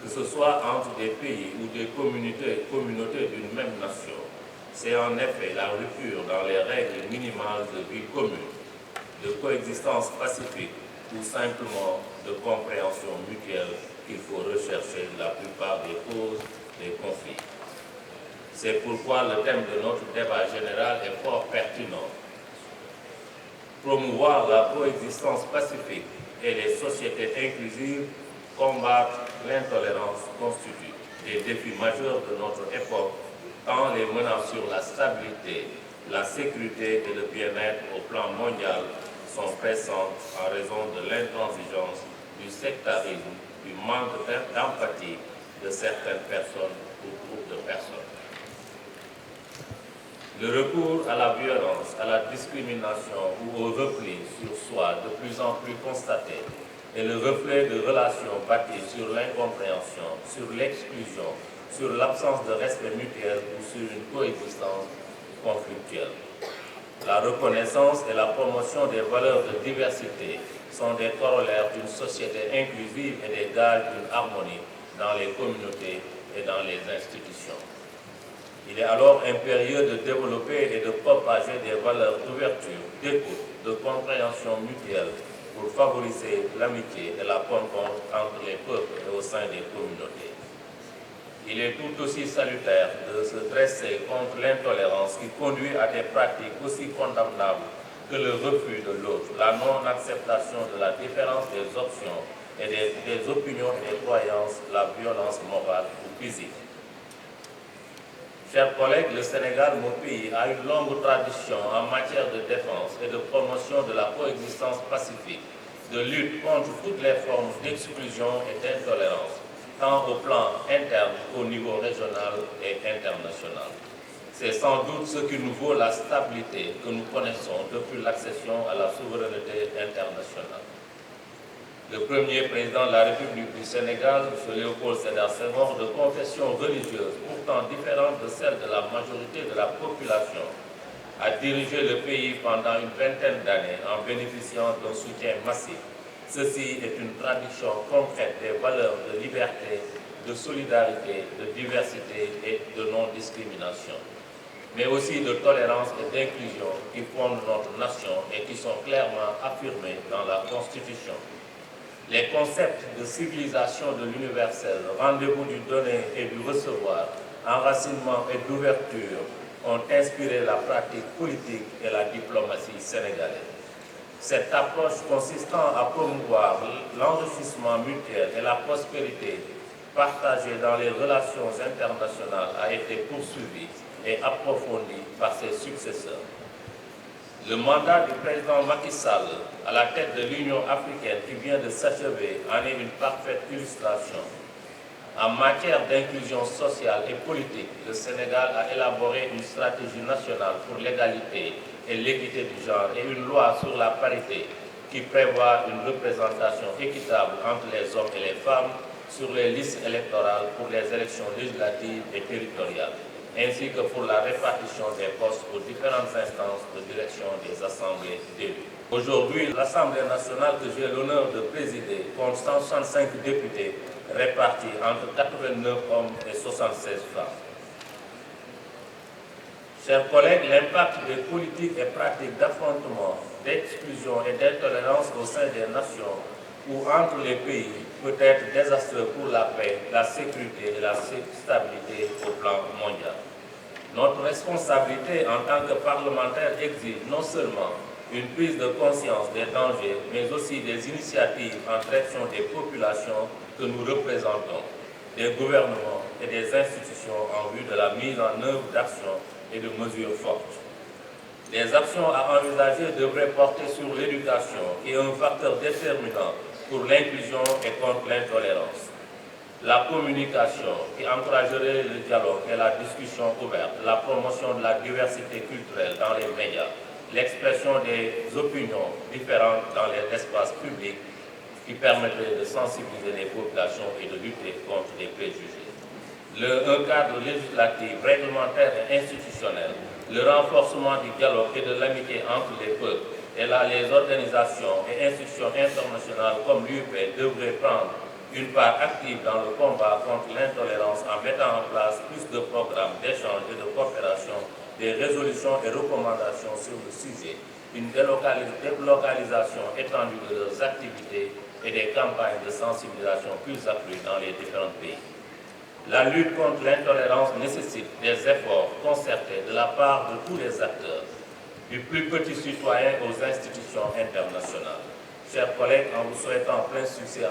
que ce soit entre des pays ou des communautés d'une même nation. C'est en effet la rupture dans les règles minimales de vie commune, de coexistence pacifique ou simplement de compréhension mutuelle qu'il faut rechercher la plupart des causes des conflits. C'est pourquoi le thème de notre débat général est fort pertinent. Promouvoir la coexistence pacifique et les sociétés inclusives, combattre l'intolérance constitue des défis majeurs de notre époque, tant les menaces sur la stabilité, la sécurité et le bien-être au plan mondial sont pressantes en raison de l'intransigeance, du sectarisme, du manque d'empathie de certaines personnes ou groupes de personnes. Le recours à la violence, à la discrimination ou au repli sur soi de plus en plus constaté est le reflet de relations bâties sur l'incompréhension, sur l'exclusion, sur l'absence de respect mutuel ou sur une coexistence conflictuelle. La reconnaissance et la promotion des valeurs de diversité sont des corollaires d'une société inclusive et des gages d'une harmonie dans les communautés et dans les institutions. Il est alors impérieux de développer et de propager des valeurs d'ouverture, d'écoute, de compréhension mutuelle pour favoriser l'amitié et la rencontre entre les peuples et au sein des communautés. Il est tout aussi salutaire de se dresser contre l'intolérance qui conduit à des pratiques aussi condamnables que le refus de l'autre, la non-acceptation de la différence des options et des opinions et des croyances, la violence morale ou physique. Chers collègues, le Sénégal, mon pays, a une longue tradition en matière de défense et de promotion de la coexistence pacifique, de lutte contre toutes les formes d'exclusion et d'intolérance, tant au plan interne qu'au niveau régional et international. C'est sans doute ce qui nous vaut la stabilité que nous connaissons depuis l'accession à la souveraineté internationale. Le premier président de la République du Sénégal, M. Léopold Sédar Senghor, de confession religieuse pourtant différente de celle de la majorité de la population, a dirigé le pays pendant une vingtaine d'années en bénéficiant d'un soutien massif. Ceci est une traduction concrète des valeurs de liberté, de solidarité, de diversité et de non-discrimination, mais aussi de tolérance et d'inclusion qui fondent notre nation et qui sont clairement affirmées dans la Constitution. Les concepts de civilisation de l'universel, rendez-vous du donner et du recevoir, enracinement et d'ouverture ont inspiré la pratique politique et la diplomatie sénégalaise. Cette approche consistant à promouvoir l'enrichissement mutuel et la prospérité partagée dans les relations internationales a été poursuivie et approfondie par ses successeurs. Le mandat du président Macky Sall à la tête de l'Union africaine qui vient de s'achever en est une parfaite illustration. En matière d'inclusion sociale et politique, le Sénégal a élaboré une stratégie nationale pour l'égalité et l'équité du genre et une loi sur la parité qui prévoit une représentation équitable entre les hommes et les femmes sur les listes électorales pour les élections législatives et territoriales, ainsi que pour la répartition des postes aux différentes instances de direction des assemblées d'élus. Aujourd'hui, l'Assemblée nationale que j'ai l'honneur de présider compte 165 députés répartis entre 89 hommes et 76 femmes. Chers collègues, l'impact des politiques et pratiques d'affrontement, d'exclusion et d'intolérance au sein des nations ou entre les pays peut être désastreux pour la paix, la sécurité et la stabilité au plan mondial. Notre responsabilité en tant que parlementaires exige non seulement une prise de conscience des dangers, mais aussi des initiatives en direction des populations que nous représentons, des gouvernements et des institutions en vue de la mise en œuvre d'actions et de mesures fortes. Les actions à envisager devraient porter sur l'éducation, qui est un facteur déterminant pour l'inclusion et contre l'intolérance. La communication, qui encouragerait le dialogue et la discussion ouverte, la promotion de la diversité culturelle dans les médias, l'expression des opinions différentes dans les espaces publics, qui permettrait de sensibiliser les populations et de lutter contre les préjugés. Un cadre législatif, réglementaire et institutionnel, le renforcement du dialogue et de l'amitié entre les peuples, et là les organisations et institutions internationales comme l'UP devraient prendre une part active dans le combat contre l'intolérance en mettant en place plus de programmes d'échange et de coopération, des résolutions et recommandations sur le sujet, une délocalisation étendue de leurs activités et des campagnes de sensibilisation plus accrues dans les différents pays. La lutte contre l'intolérance nécessite des efforts concertés de la part de tous les acteurs, du plus petit citoyen aux institutions internationales. Chers collègues, en vous souhaitant plein succès